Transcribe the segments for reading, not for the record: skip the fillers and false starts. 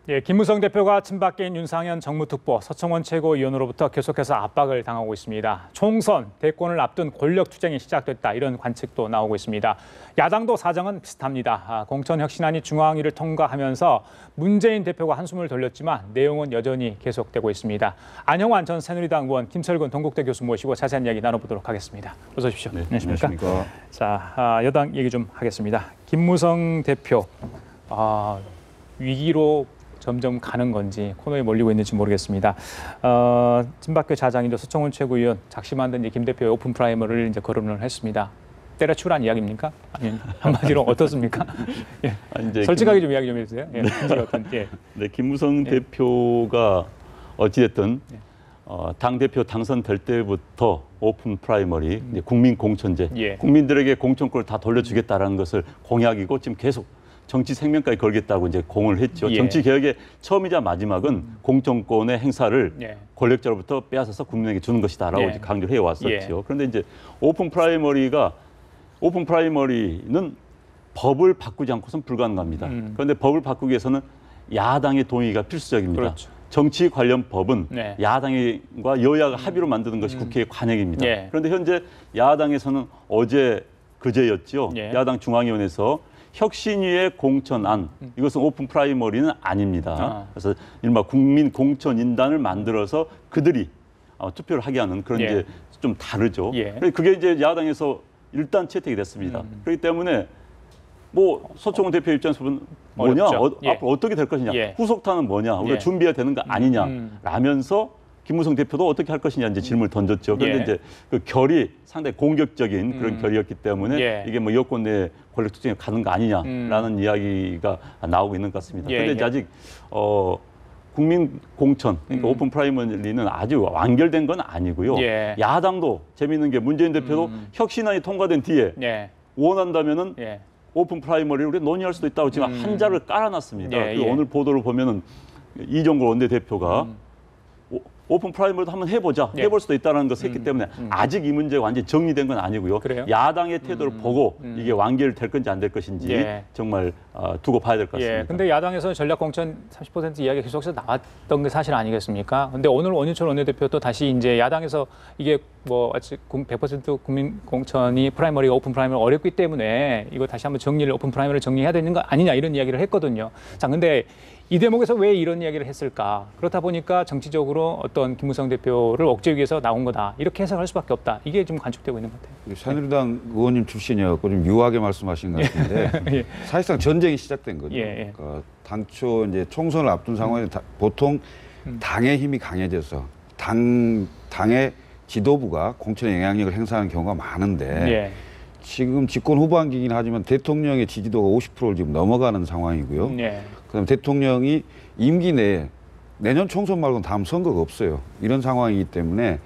예, 김무성 대표가 친박계인 윤상현 정무특보, 서청원 최고위원으로부터 계속해서 압박을 당하고 있습니다. 총선, 대권을 앞둔 권력투쟁이 시작됐다, 이런 관측도 나오고 있습니다. 야당도 사정은 비슷합니다. 공천혁신안이 중앙위를 통과하면서 문재인 대표가 한숨을 돌렸지만 내용은 여전히 계속되고 있습니다. 안형환 전 새누리당 의원, 김철근 동국대 교수 모시고 자세한 이야기 나눠보도록 하겠습니다. 어서 오십시오. 네, 안녕하십니까. 자, 여당 얘기 좀 하겠습니다. 김무성 대표, 위기로 점점 가는 건지 코너에 몰리고 있는지 모르겠습니다. 친박계 자장이죠, 서청원 최고위원, 작심한 듯 김 대표의 오픈 프라이머리를 이제 거론을 했습니다. 때려치우란 이야기입니까? 아니면 한마디로 어떻습니까? 예. 솔직하게 좀 이야기 좀 해주세요. 예. 네, 김무성 대표가 어찌됐든 당 대표 당선될 때부터 오픈 프라이머리, 이제 국민 공천제, 국민들에게 공천권을 다 돌려주겠다라는 것을 공약이고 지금 계속 정치 생명까지 걸겠다고 이제 공을 했죠. 정치 개혁의 처음이자 마지막은 공천권의 행사를 권력자로부터 빼앗아서 국민에게 주는 것이다라고 이제 강조해 왔었죠. 그런데 이제 오픈 프라이머리는 법을 바꾸지 않고선 불가능합니다. 그런데 법을 바꾸기 위해서는 야당의 동의가 필수적입니다. 그렇죠. 정치 관련 법은 야당과 여야가 합의로 만드는 것이 국회의 관행입니다. 그런데 현재 야당에서는 그제였죠. 야당 중앙위원회에서 혁신위의 공천안, 이것은 오픈 프라이머리는 아닙니다. 그래서 이른바 국민 공천인단을 만들어서 그들이 투표를 하게 하는 그런 이제 좀 다르죠. 그게 이제 야당에서 일단 채택이 됐습니다. 그렇기 때문에 뭐 서청원 대표 입장에서 보면 뭐냐, 앞으로 어떻게 될 것이냐, 후속타는 뭐냐, 우리가 준비해야 되는 거 아니냐라면서 김무성 대표도 어떻게 할 것이냐 이제 질문을 던졌죠. 그런데 이제 그 결이 상당히 공격적인 그런 결이었기 때문에 이게 뭐 여권 내 권력투쟁에 가는 거 아니냐라는 이야기가 나오고 있는 것 같습니다. 그런데 이제 아직 국민 공천, 그러니까 오픈 프라이머리는 아주 완결된 건 아니고요. 야당도 재미있는 게 문재인 대표도 혁신안이 통과된 뒤에 원한다면은 오픈 프라이머리를 우리가 논의할 수도 있다고 지금 한자를 깔아놨습니다. 그리고 오늘 보도를 보면은 이종걸 원내대표가 오픈 프라이머리도 한번 해보자, 해볼 수도 있다는 것을 했기 때문에 아직 이 문제가 완전히 정리된 건 아니고요. 그래요? 야당의 태도를 보고 이게 완결될 건지 안 될 것인지 정말 두고 봐야 될 것 같습니다. 근데 야당에서는 전략 공천 30% 이야기가 계속해서 나왔던 게 사실 아니겠습니까? 근데 오늘 원유철 원내대표 또 다시 이제 야당에서 이게 뭐 아직 100% 국민 공천이 프라이머리가 오픈 프라이머리 어렵기 때문에 이거 다시 한번 오픈 프라이머리를 정리해야 되는 거 아니냐, 이런 이야기를 했거든요. 자, 근데 이 대목에서 왜 이런 이야기를 했을까? 그렇다 보니까 정치적으로 어떤 김무성 대표를 억제하기 위해서 나온 거다, 이렇게 해석할 수밖에 없다. 이게 좀 관측되고 있는 것 같아요. 새누리당 의원님 출신이었고 좀 유하게 말씀하신 것 같은데 사실상 전쟁이 시작된 거죠. 그러니까 당초 이제 총선을 앞둔 상황에 보통 당의 힘이 강해져서 당의 지도부가 공천에 영향력을 행사하는 경우가 많은데 지금 집권 후반기이긴 하지만 대통령의 지지도가 50%를 지금 넘어가는 상황이고요. 그다음 대통령이 임기 내에 내년 총선 말고는 다음 선거가 없어요. 이런 상황이기 때문에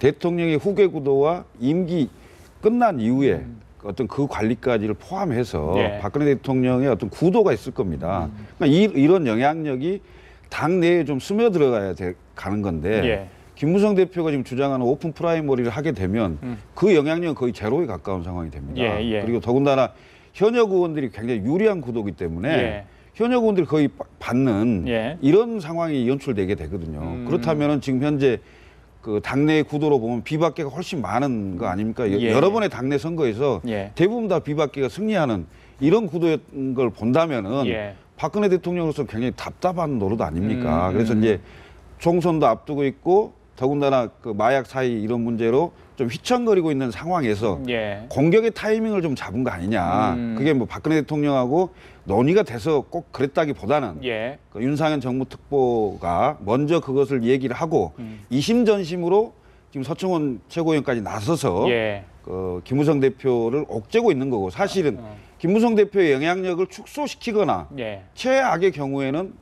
대통령의 후계 구도와 임기 끝난 이후에 어떤 그 관리까지를 포함해서 박근혜 대통령의 어떤 구도가 있을 겁니다. 그러니까 이런 영향력이 당 내에 좀 스며들어가야 가는 건데 김무성 대표가 지금 주장하는 오픈 프라이머리를 하게 되면 그 영향력은 거의 제로에 가까운 상황이 됩니다. 그리고 더군다나 현역 의원들이 굉장히 유리한 구도이기 때문에 현역 의원들이 거의 받는 이런 상황이 연출되게 되거든요. 그렇다면 지금 현재 그 당내 구도로 보면 비박계가 훨씬 많은 거 아닙니까? 여러 번의 당내 선거에서 대부분 다 비박계가 승리하는 이런 구도인 걸 본다면은 박근혜 대통령으로서 굉장히 답답한 노릇 아닙니까? 그래서 이제 총선도 앞두고 있고 더군다나 그 마약 사이 이런 문제로 좀 휘청거리고 있는 상황에서 공격의 타이밍을 좀 잡은 거 아니냐. 그게 뭐 박근혜 대통령하고 논의가 돼서 꼭 그랬다기보다는 그 윤상현 정무특보가 먼저 그것을 얘기를 하고 이심전심으로 지금 서청원 최고위원까지 나서서 그 김무성 대표를 옥죄고 있는 거고, 사실은 김무성 대표의 영향력을 축소시키거나 최악의 경우에는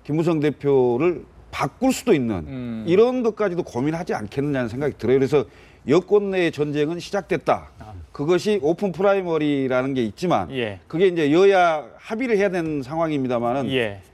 김무성 대표를 바꿀 수도 있는 이런 것까지도 고민하지 않겠느냐는 생각이 들어요. 그래서 여권 내의 전쟁은 시작됐다. 그것이 오픈 프라이머리라는 게 있지만 그게 이제 여야 합의를 해야 되는 상황입니다만은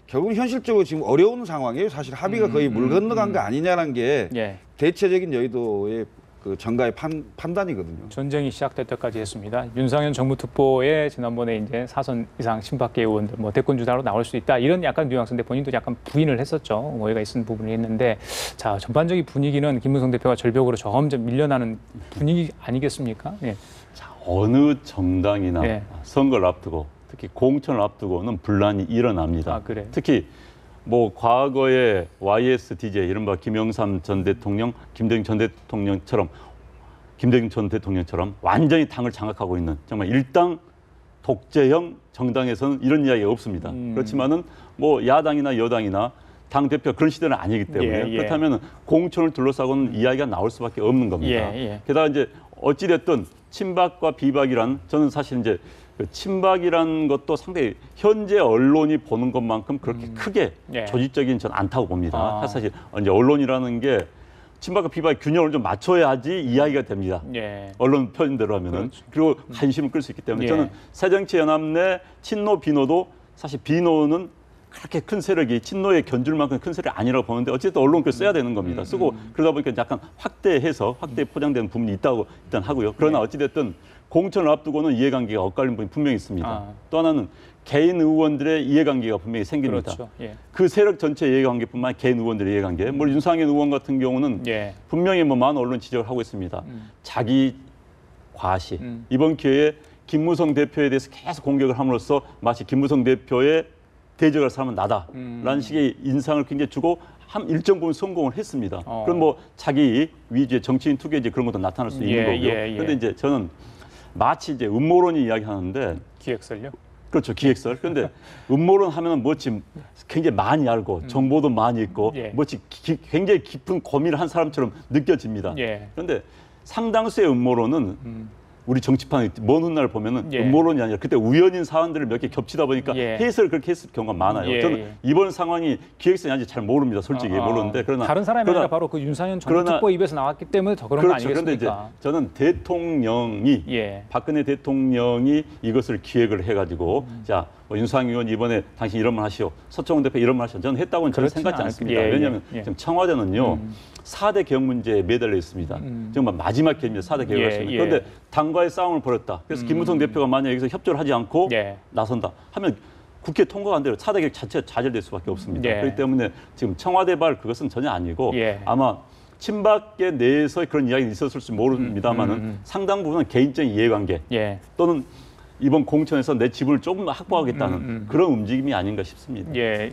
결국은 현실적으로 지금 어려운 상황이에요. 사실 합의가 거의 물 건너간 거 아니냐라는 게 대체적인 여의도의 그 정가의 판단이거든요. 전쟁이 시작될 때까지 했습니다. 윤상현 정무 특보에 지난번에 이제 4선 이상 친박계 의원들 뭐 대권 주자로 나올 수 있다 이런 약간 뉘앙스인데 본인도 약간 부인을 했었죠. 오해가 있는 부분이 있는데 자 전반적인 분위기는 김무성 대표가 절벽으로 점점 밀려나는 분위기 아니겠습니까? 예. 자, 어느 정당이나 예. 선거를 앞두고 특히 공천을 앞두고는 분란이 일어납니다. 아, 그래. 특히 뭐 과거에 YSDJ 이른바 김영삼 전 대통령, 김대중 전 대통령처럼 완전히 당을 장악하고 있는 정말 일당 독재형 정당에서는 이런 이야기가 없습니다. 그렇지만은 뭐 야당이나 여당이나 당 대표 그런 시대는 아니기 때문에 예. 그렇다면 공천을 둘러싸고는 이야기가 나올 수밖에 없는 겁니다. 예. 게다가 이제 어찌됐든 친박과 비박이란 저는 사실 이제 그 친박이란 것도 상당히 현재 언론이 보는 것만큼 그렇게 크게 예. 조직적인 전 않다고 봅니다. 아. 사실 이제 언론이라는 게 친박과 비박의 균형을 좀 맞춰야지 이야기가 됩니다. 예. 언론 표현대로 하면은 그렇죠. 그리고 관심을 끌 수 있기 때문에 예. 저는 새정치연합 내 친노 비노도 사실 비노는 그렇게 큰 세력이 친노에 견줄 만큼 큰 세력이 아니라고 보는데 어쨌든 언론을 써야 되는 겁니다. 쓰고 그러다 보니까 약간 확대해서 확대 포장되는 부분이 있다고 일단 하고요. 그러나 어찌됐든 공천을 앞두고는 이해관계가 엇갈린 부분이 분명히 있습니다. 아. 또 하나는 개인 의원들의 이해관계가 분명히 생깁니다. 그렇죠. 예. 그 세력 전체 이해관계뿐만 아니라 개인 의원들의 이해관계. 뭐 윤상현 의원 같은 경우는 예. 분명히 뭐 많은 언론 지적을 하고 있습니다. 자기 과시. 이번 기회에 김무성 대표에 대해서 계속 공격을 함으로써 마치 김무성 대표의 대적할 사람은 나다라는 식의 인상을 굉장히 주고 한 일정 부분 성공을 했습니다. 그럼 뭐 자기 위주의 정치인 투기지 그런 것도 나타날 수 있는 거고요. 그런데 이제 저는 마치 이제 음모론이 이야기하는데 기획설요? 그렇죠. 기획설. 그런데 음모론 하면은 뭐지 굉장히 많이 알고 정보도 많이 있고 예. 뭐지 굉장히 깊은 고민을 한 사람처럼 느껴집니다. 예. 그런데 상당수의 음모론은 우리 정치판의 먼 훗날 보면은 예. 음모론이 아니라 그때 우연인 사안들을 몇 개 겹치다 보니까 예. 해석을 그렇게 했을 경우가 많아요. 예. 저는 이번 상황이 기획성이 아닌지 잘 모릅니다. 솔직히 모르는데 그러나 다른 사람이 아니라 바로 그 윤상현 정부 특보 입에서 나왔기 때문에 더 그런 거 그렇죠. 그런데 아니겠습니까? 이제 저는 대통령이 예. 박근혜 대통령이 이것을 기획을 해가지고 자 뭐 윤상현 의원 이번에 당신 이런 말 하시오, 서청원 대표 이런 말 하시오. 저는 했다고는 저는 그렇지는 생각지 않습니다. 않습니다. 예, 왜냐하면 예. 지금 청와대는요 4대 개혁 문제에 매달려 있습니다. 정말 마지막 기회입니다. 4대 개혁을 했습니다. 예. 그런데 당과의 싸움을 벌였다. 그래서 김무성 대표가 만약 여기서 협조를 하지 않고 예. 나선다 하면 국회 통과가 안 돼요. 4대 개혁 자체가 좌절될 수밖에 없습니다. 예. 그렇기 때문에 지금 청와대발 그것은 전혀 아니고 예. 아마 친박계 내에서 그런 이야기가 있었을지 모릅니다만은 상당 부분은 개인적인 이해관계 예. 또는 이번 공천에서 내 지분을 조금 더 확보하겠다는 그런 움직임이 아닌가 싶습니다. 예.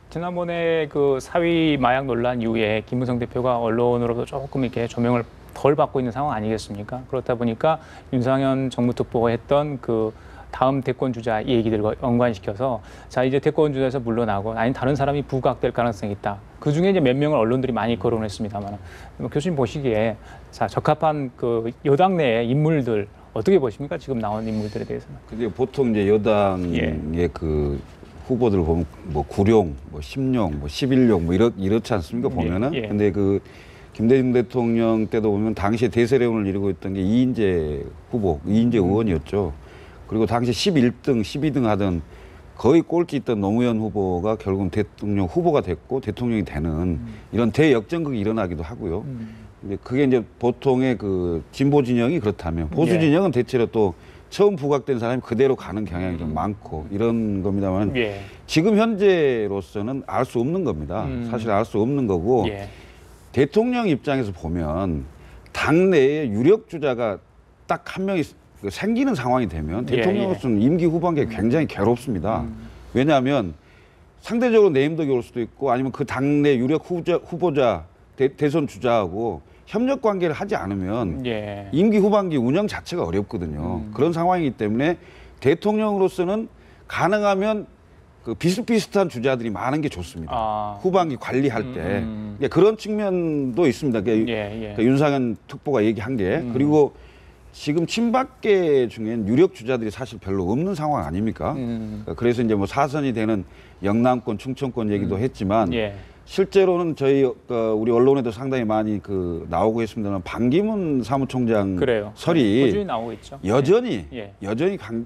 지난번에 그 사위 마약 논란 이후에 김무성 대표가 언론으로도 조금 이렇게 조명을 덜 받고 있는 상황 아니겠습니까? 그렇다 보니까 윤상현 정무특보가 했던 그 다음 대권 주자 이 얘기들과 연관시켜서 자 이제 대권 주자에서 물러나고 아니 다른 사람이 부각될 가능성이 있다. 그 중에 이제 몇 명을 언론들이 많이 거론했습니다만 교수님 보시기에 자 적합한 그 여당 내의 인물들 어떻게 보십니까? 지금 나온 인물들에 대해서는. 근데 보통 이제 여당의 그 후보들 보면 뭐 구룡, 뭐 심룡, 뭐 11룡 뭐 이렇지 않습니까? 보면은. 예. 근데 그 김대중 대통령 때도 보면 당시에 대세론을 이루고 있던 게 이인재 후보, 이인재 의원이었죠. 그리고 당시 11등, 12등 하던 거의 꼴찌 있던 노무현 후보가 결국은 대통령 후보가 됐고 대통령이 되는 이런 대역전극이 일어나기도 하고요. 근데 그게 이제 보통의 그 진보 진영이 그렇다면 보수 진영은 대체로 또 처음 부각된 사람이 그대로 가는 경향이 좀 많고 이런 겁니다만 예. 지금 현재로서는 알 수 없는 겁니다. 사실 알 수 없는 거고 예. 대통령 입장에서 보면 당내에 유력 주자가 딱 한 명이 생기는 상황이 되면 대통령으로서는 임기 후반기에 굉장히 괴롭습니다. 왜냐하면 상대적으로 내임덕이 올 수도 있고 아니면 그 당내 유력 후보자 대선 주자하고 협력 관계를 하지 않으면 예. 임기 후반기 운영 자체가 어렵거든요. 그런 상황이기 때문에 대통령으로서는 가능하면 그 비슷비슷한 주자들이 많은 게 좋습니다. 후반기 관리할 때 그러니까 그런 측면도 있습니다. 그러니까 윤상현 특보가 얘기한 게 그리고 지금 친박계 중엔 유력 주자들이 사실 별로 없는 상황 아닙니까? 그래서 이제 뭐 사선이 되는 영남권, 충청권 얘기도 했지만 실제로는 저희 우리 언론에도 상당히 많이 그 나오고 있습니다만 반기문 사무총장 설이 꾸준히 나오고 있죠. 여전히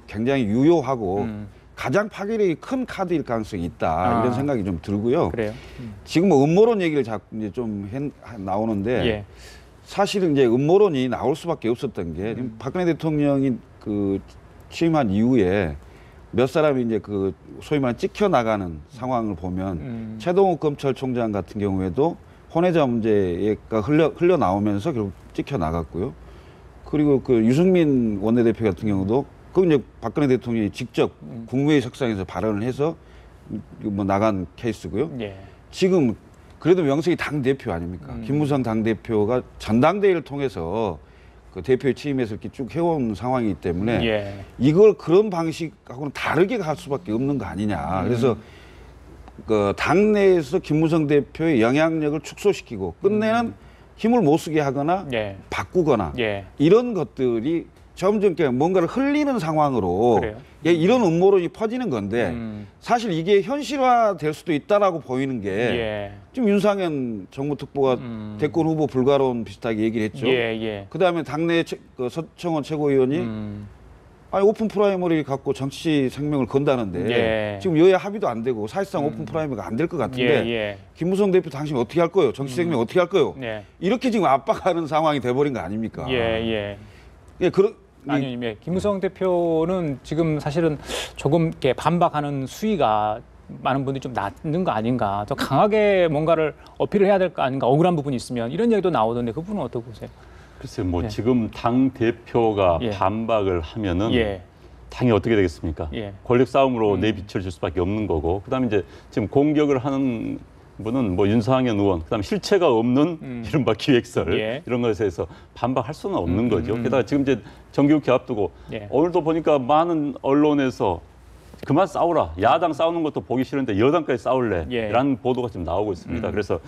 굉장히 유효하고 가장 파괴력이 큰 카드일 가능성이 있다 이런 생각이 좀 들고요. 그래요. 지금 뭐 음모론 얘기를 자꾸 이제 좀 나오는데 사실은 이제 음모론이 나올 수밖에 없었던 게 박근혜 대통령이 그 취임한 이후에 몇 사람이 이제 그 소위 말하는 찍혀 나가는 상황을 보면 최동욱 검찰총장 같은 경우에도 혼외자 문제가 흘러 나오면서 결국 찍혀 나갔고요. 그리고 그 유승민 원내대표 같은 경우도 그 이제 박근혜 대통령이 직접 국무회의 석상에서 발언을 해서 뭐 나간 케이스고요. 예. 지금 그래도 명색이 당 대표 아닙니까? 김무성 당 대표가 전당대회를 통해서 그 대표에 취임해서 이렇게 쭉 해온 상황이기 때문에 예. 이걸 그런 방식하고는 다르게 갈 수밖에 없는 거 아니냐. 그래서 그 당내에서 김무성 대표의 영향력을 축소시키고 끝내는 힘을 못 쓰게 하거나 예. 바꾸거나 예. 이런 것들이 점점 뭔가를 흘리는 상황으로 그래요? 이런 음모론이 퍼지는 건데 사실 이게 현실화될 수도 있다라고 보이는 게 예. 지금 윤상현 정부 특보가 대권 후보 불가론 비슷하게 얘기를 했죠. 예. 예. 그다음에 당내 그 서청원 최고위원이 아니 오픈 프라이머리 갖고 정치 생명을 건다는데 예. 지금 여야 합의도 안 되고 사실상 오픈 프라이머리가 안 될 것 같은데 예. 예. 김무성 대표 당신 어떻게 할 거예요? 정치 생명 어떻게 할 거예요? 예. 이렇게 지금 압박하는 상황이 돼버린 거 아닙니까? 예. 예. 예, 아니, 예. 김무성 대표는 지금 사실은 조금 이렇게 반박하는 수위가 많은 분들이 좀 낮는 거 아닌가. 더 강하게 뭔가를 어필을 해야 될 거 아닌가. 억울한 부분이 있으면 이런 얘기도 나오던데 그 부분은 어떻게 보세요? 글쎄요, 뭐 예. 지금 당 대표가 예. 반박을 하면은 예. 당이 어떻게 되겠습니까? 예. 권력 싸움으로 내비쳐질 수밖에 없는 거고, 그다음에 이제 지금 공격을 하는 분은 뭐 윤상현 의원, 그다음에 실체가 없는 이른바 기획설 예. 이런 것에 대해서 반박할 수는 없는 거죠. 게다가 지금 이제 정기국회 앞두고 예. 오늘도 보니까 많은 언론에서 그만 싸우라. 야당 싸우는 것도 보기 싫은데 여당까지 싸울래. 예. 라는 보도가 지금 나오고 있습니다. 그래서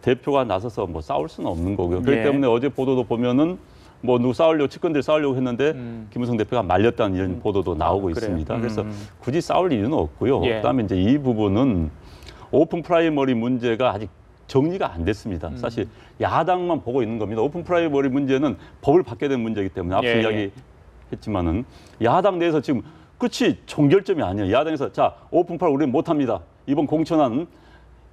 대표가 나서서 뭐 싸울 수는 없는 거고요. 그렇기 예. 때문에 어제 보도도 보면은 뭐 누구 싸우려고 측근들 싸우려고 했는데 김무성 대표가 말렸다는 이런 보도도 나오고 그래요? 있습니다. 그래서 굳이 싸울 이유는 없고요. 예. 그다음에 이제 이 부분은 오픈 프라이머리 문제가 아직 정리가 안 됐습니다. 사실 야당만 보고 있는 겁니다. 오픈 프라이머리 문제는 법을 받게 된 문제이기 때문에 앞서 예. 이야기했지만은 야당 내에서 지금 끝이 종결점이 아니에요. 야당에서 자 오픈 프라이 우리는 못합니다. 이번 공천안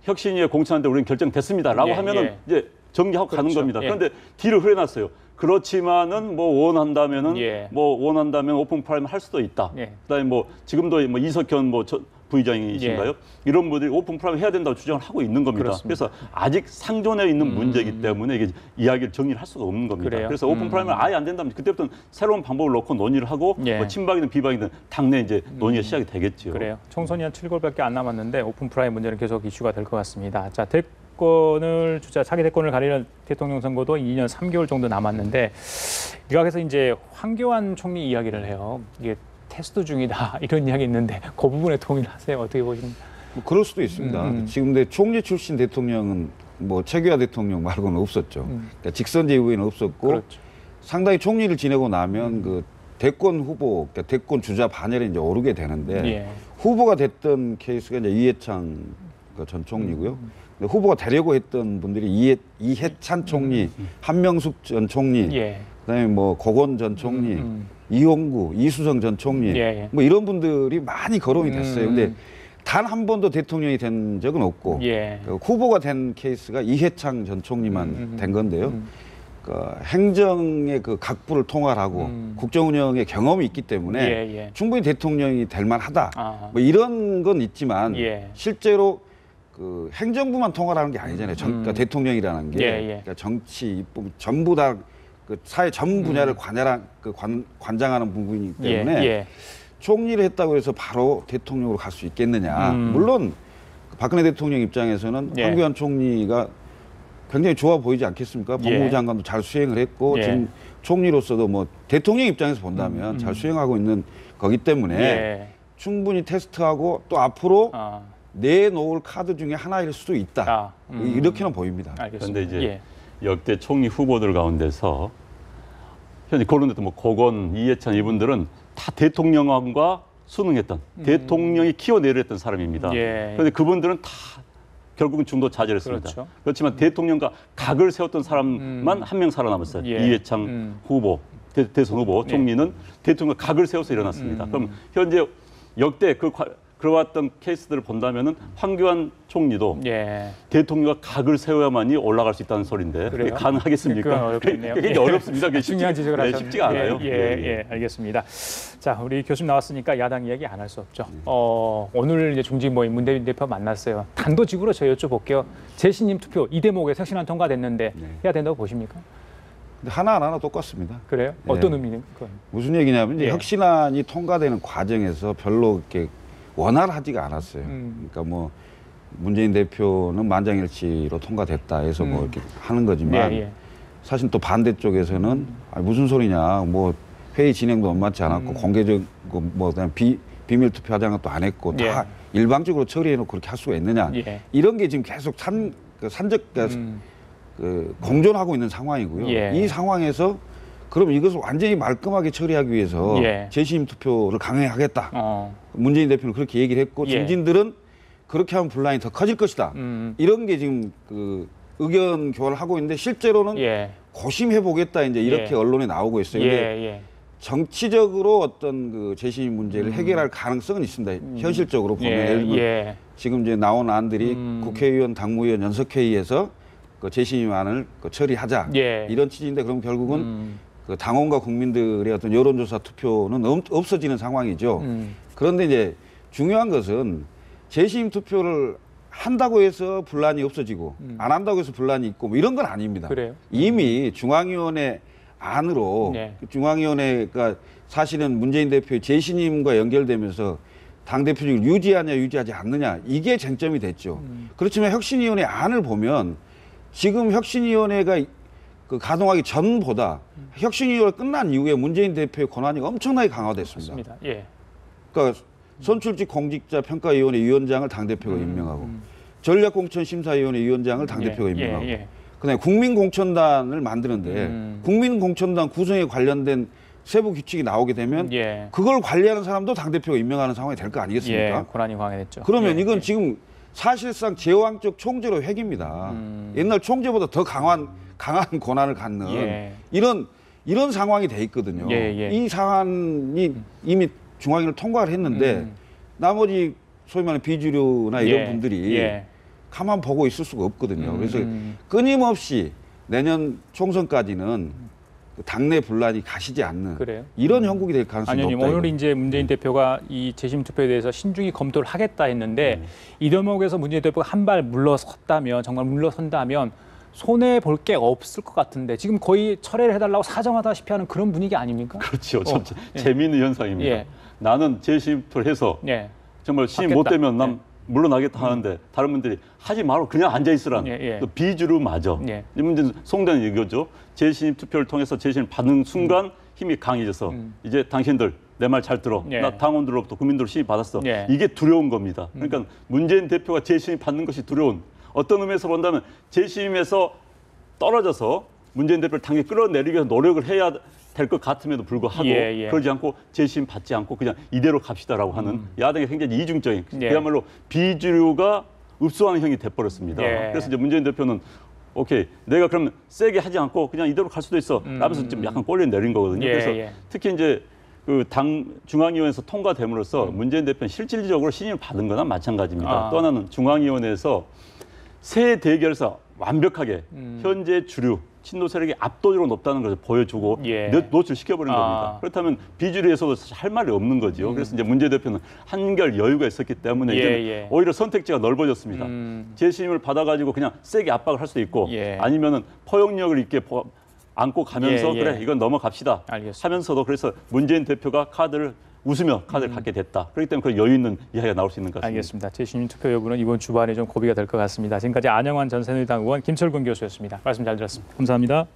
혁신위에 공천한데 우리는 결정됐습니다라고 예, 하면은 예. 이제 정리하고 가는 그렇죠. 겁니다. 예. 그런데 뒤를 흐려놨어요. 그렇지만은 뭐 원한다면은 예. 뭐 원한다면 오픈 프라이머 할 수도 있다. 예. 그다음에 뭐 지금도 뭐 이석현 뭐 부의장이신가요? 예. 이런 분들이 오픈 프라이머 해야 된다고 주장을 하고 있는 겁니다. 그렇습니다. 그래서 아직 상존해 있는 문제이기 때문에 이게 이야기를 정리를 할 수가 없는 겁니다. 그래요? 그래서 오픈 프라이머 아예 안 된다면 그때부터는 새로운 방법을 놓고 논의를 하고 예. 뭐 친박이든 비박이든 당내 이제 논의가 시작이 되겠죠. 그래요. 총선이 한 7개월밖에 안 남았는데 오픈 프라임 문제는 계속 이슈가 될 것 같습니다. 자, 대권을 주자 차기 대권을 가리는 대통령 선거도 2년 3개월 정도 남았는데 일각에서 이제 황교안 총리 이야기를 해요. 이게 테스트 중이다 이런 이야기 있는데 그 부분에 동의를 하세요? 어떻게 보십니까? 뭐 그럴 수도 있습니다. 지금 내 총리 출신 대통령은 뭐 최규하 대통령 말고는 없었죠. 그러니까 직선제 이후에는 없었고 그렇죠. 상당히 총리를 지내고 나면 그 대권 후보, 그러니까 대권 주자 반열에 이제 오르게 되는데 예. 후보가 됐던 케이스가 이제 이해창 전 총리고요. 근데 후보가 되려고 했던 분들이 이해찬 총리, 한명숙 전 총리, 예. 그다음에 뭐 고건 전 총리, 이용구, 이수성 전 총리, 예. 뭐 이런 분들이 많이 거론이 됐어요. 근데 단 한 번도 대통령이 된 적은 없고 예. 그 후보가 된 케이스가 이해창 전 총리만 된 건데요. 그 행정의 그 각부를 통할하고 국정 운영의 경험이 있기 때문에 예. 충분히 대통령이 될 만하다. 아. 뭐 이런 건 있지만 예. 실제로 그 행정부만 통할하는 게 아니잖아요. 그러니까 대통령이라는 게 예. 그러니까 정치, 입법 전부 다 그 사회 전 분야를 관장하는 부분이기 때문에 예. 총리를 했다고 해서 바로 대통령으로 갈 수 있겠느냐. 물론 박근혜 대통령 입장에서는 예. 황교안 총리가 굉장히 좋아 보이지 않겠습니까? 예. 법무부 장관도 잘 수행을 했고 예. 지금 총리로서도 뭐 대통령 입장에서 본다면 잘 수행하고 있는 거기 때문에 예. 충분히 테스트하고 또 앞으로 아. 내놓을 카드 중에 하나일 수도 있다. 이렇게는 보입니다. 알겠습니다. 그런데 이제 예. 역대 총리 후보들 가운데서 현재 거론됐던 뭐 고건, 이해찬 이분들은 다 대통령과 순응했던 대통령이 키워내렸던 사람입니다. 예. 그런데 그분들은 다 결국은 중도 자질했습니다. 그렇죠. 그렇지만 대통령과 각을 세웠던 사람만 한 명 살아남았어요. 예. 이해창 후보, 대선 후보 총리는 대통령과 각을 세워서 일어났습니다. 그럼 현재 역대 그 그러왔던 케이스들을 본다면은 황교안 총리도 예. 대통령과 각을 세워야만이 올라갈 수 있다는 소리인데 그게 가능하겠습니까? 그건 어렵겠네요. 그게 어렵습니다. 그게 중요한 지적을 하셨는데 쉽지가 않아요. 예, 알겠습니다. 자, 우리 교수님 나왔으니까 야당 이야기 안 할 수 없죠. 오늘 이제 중진 모임 문재인 대표 만났어요. 단도직으로 저 여쭤볼게요. 재신임 투표 이 대목에 혁신안 통과됐는데 해야 된다고 보십니까? 근데 하나하나 똑같습니다. 그래요? 예. 어떤 의미는? 그건? 무슨 얘기냐면 이제 예. 혁신안이 통과되는 과정에서 별로 이렇게 원활하지가 않았어요. 그러니까 뭐 문재인 대표는 만장일치로 통과됐다 해서 뭐 이렇게 하는 거지만 예. 사실 또 반대쪽에서는 아니, 무슨 소리냐, 뭐 회의 진행도 만만치 않았고 공개적 뭐 그냥 비밀 투표 하자는 것도 안 했고 다 일방적으로 처리해놓고 그렇게 할 수가 있느냐, 이런 게 지금 계속 공존하고 있는 상황이고요. 예. 이 상황에서 그럼 이것을 완전히 말끔하게 처리하기 위해서 재신임 투표를 강행하겠다. 문재인 대표는 그렇게 얘기를 했고 중진들은 그렇게 하면 분란이 더 커질 것이다. 이런 게 지금 그 의견 교환을 하고 있는데 실제로는 고심해 보겠다 이제 이렇게 언론에 나오고 있어요. 근데 정치적으로 어떤 그 재신임 문제를 해결할 가능성은 있습니다. 현실적으로 보면 예를 들면 지금 이제 나온 안들이 국회의원, 당무위원 연석회의에서 그 재신임안을 처리하자 이런 취지인데 그럼 결국은 그 당원과 국민들의 어떤 여론조사 투표는 없어지는 상황이죠. 그런데 이제 중요한 것은 재신임 투표를 한다고 해서 분란이 없어지고 안 한다고 해서 분란이 있고 뭐 이런 건 아닙니다. 그래요? 이미 중앙위원회 안으로 중앙위원회가 사실은 문재인 대표의 재신임과 연결되면서 당대표직을 유지하냐 유지하지 않느냐 이게 쟁점이 됐죠. 그렇지만 혁신위원회 안을 보면 지금 혁신위원회가 그 가동하기 전보다 혁신위원회 끝난 이후에 문재인 대표의 권한이 엄청나게 강화됐습니다. 맞습니다. 그러니까 선출직 공직자 평가위원회 위원장을 당대표가 임명하고 전략공천심사위원회 위원장을 당대표가 임명하고 그다음에 국민공천단을 만드는데 국민공천단 구성에 관련된 세부 규칙이 나오게 되면 그걸 관리하는 사람도 당대표가 임명하는 상황이 될 거 아니겠습니까? 권한이 강화됐죠. 그러면 이건 지금 사실상 제왕적 총재로 획입니다. 옛날 총재보다 더 강한 권한을 갖는 이런 상황이 돼 있거든요. 이 사안이 이미 중앙위를 통과를 했는데 나머지 소위 말하는 비주류나 이런 분들이 가만 보고 있을 수가 없거든요. 그래서 끊임없이 내년 총선까지는 당내 분란이 가시지 않는 이런 형국이 될 가능성이 높다. 오늘 이제 문재인 대표가 이 재심 투표에 대해서 신중히 검토를 하겠다 했는데 이 대목에서 문재인 대표가 한 발 물러섰다면 정말 물러선다면 손해 볼 게 없을 것 같은데 지금 거의 철회를 해달라고 사정하다시피 하는 그런 분위기 아닙니까? 그렇죠. 참 재미있는 현상입니다. 나는 재심 투표를 해서 정말 신임 못 되면 난 물러나겠다 하는데 다른 분들이 하지 말고 그냥 앉아 있으라는 또 비주류 맞아. 이 문제는 송대는 이거죠. 재신임 투표를 통해서 재신을 받는 순간 힘이 강해져서 이제 당신들 내 말 잘 들어. 나 당원들로부터 국민들로 신임 받았어. 이게 두려운 겁니다. 그러니까 문재인 대표가 재신임 받는 것이 두려운. 어떤 의미에서 본다면 재신임에서 떨어져서 문재인 대표를 당에 끌어내리기 위해서 노력을 해야 될 것 같음에도 불구하고 그러지 않고 재심 받지 않고 그냥 이대로 갑시다라고 하는 야당의 굉장히 이중적인 그야말로 비주류가 읍소하는 형이 돼버렸습니다. 그래서 이제 문재인 대표는 오케이 내가 그러면 세게 하지 않고 그냥 이대로 갈 수도 있어 라면서 좀 약간 꼴려 내린 거거든요. 그래서 특히 이제 그 당 중앙위원회에서 통과됨으로써 문재인 대표는 실질적으로 신임을 받은 거나 마찬가지입니다. 또 하나는 중앙위원회에서 새 대결에서 완벽하게 현재 주류 친노 세력이 압도적으로 높다는 것을 보여주고 노출시켜버린 겁니다. 그렇다면 비주류에서도 사실 할 말이 없는 거죠. 그래서 이제 문재인 대표는 한결 여유가 있었기 때문에 이제 오히려 선택지가 넓어졌습니다. 재신임을 받아가지고 그냥 세게 압박을 할 수도 있고 아니면은 포용력을 있게 안고 가면서 그래 이건 넘어갑시다 하면서도 그래서 문재인 대표가 웃으며 카드를 갖게 됐다. 그렇기 때문에 그 여유 있는 이야기가 나올 수 있는 것 같습니다. 알겠습니다. 재신임 투표 여부는 이번 주말에 좀 고비가 될 것 같습니다. 지금까지 안영환 전 새누리당 의원 김철근 교수였습니다. 말씀 잘 들었습니다. 감사합니다.